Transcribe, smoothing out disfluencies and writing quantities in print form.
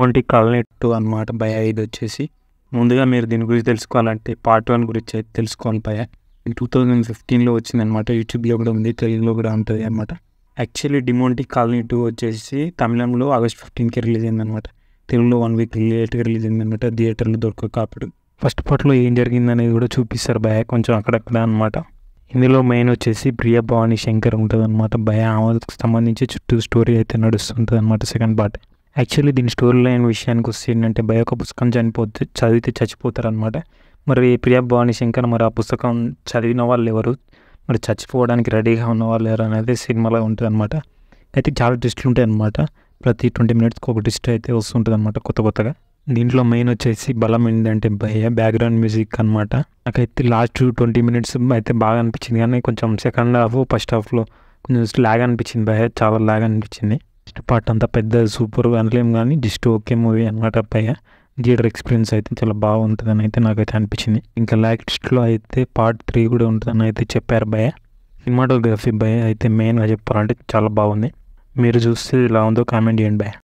ఒంటి కాలనీ 2 అనమాట భయ్య. ఇది వచ్చేసి ముందుగా మీరు దీని గురించి తెలుసుకోవాలంటే పార్ట్ 1 గురించి అయితే తెలుసుకోవాలి భయ్య. 2015లో వచ్చిందనమాట. యూట్యూబ్లో కూడా ఉంది, తెలుగులో కూడా ఉంటుంది అనమాట. యాక్చువల్లీ డిమోంటి కాలనీ 2 వచ్చేసి తమిళంలో ఆగస్ట్ 15కి రిలీజ్ అయిందనమాట. తెలుగులో 1 వీక్ లేట్గా రిలీజ్ అయిందనమాట. థియేటర్లో దొరకక అప్పుడు. ఫస్ట్ పార్ట్లో ఏం జరిగిందనేది కూడా చూపిస్తారు భయ్య, కొంచెం అక్కడక్కడ అనమాట. ఇందులో మెయిన్ వచ్చేసి ప్రియ భవానీ శంకర్ ఉంటుంది అనమాట భయ్య. ఆమెకు సంబంధించి చుట్టూ స్టోరీ అయితే నడుస్తుంటుంది అనమాట సెకండ్ పార్ట్. యాక్చువల్లీ దీని స్టోరీ లైన్ విషయానికి వస్తే ఏంటంటే భయ ఒక పుస్తకం చదివితే చచ్చిపోతారు అనమాట. మరి ప్రియా భవానీ శంకర్ మరి ఆ పుస్తకం చదివిన వాళ్ళు ఎవరు, మరి చచ్చిపోవడానికి రెడీగా ఉన్న వాళ్ళు ఎవరు అనేది సినిమాలో ఉంటుంది అనమాట. అయితే చాలా ట్విస్టులు ఉంటాయి అనమాట. ప్రతి 20 మినిట్స్కి ఒక ట్విస్ట్ అయితే వస్తుంటుంది అనమాట కొత్తగా. దీంట్లో మెయిన్ వచ్చేసి బలం ఏంటంటే భయ బ్యాక్గ్రౌండ్ మ్యూజిక్ అనమాట. నాకైతే లాస్ట్ 20 మినిట్స్ అయితే బాగా అనిపించింది, కానీ కొంచెం సెకండ్ హాఫ్ ఫస్ట్ హాఫ్లో కొంచెం లాగ్ అనిపించింది భయ, చాలా లాగ్ అనిపించింది. ఫస్ట్ పార్ట్ అంతా పెద్ద సూపర్ అనలేము, కానీ జస్ట్ ఓకే మూవీ అనమాట భయ్య. థియేటర్ ఎక్స్పీరియన్స్ అయితే చాలా బాగుంటుందని అయితే నాకైతే అనిపించింది. ఇంకా లాస్ట్లో అయితే పార్ట్ 3 కూడా ఉంటుందని అయితే చెప్పారు భయ్య. సినిమాటోగ్రఫీ భయ్య అయితే మెయిన్గా చెప్పాలంటే చాలా బాగుంది. మీరు చూస్తే ఇలా ఉందో కామెంట్ చేయండి భయ్య.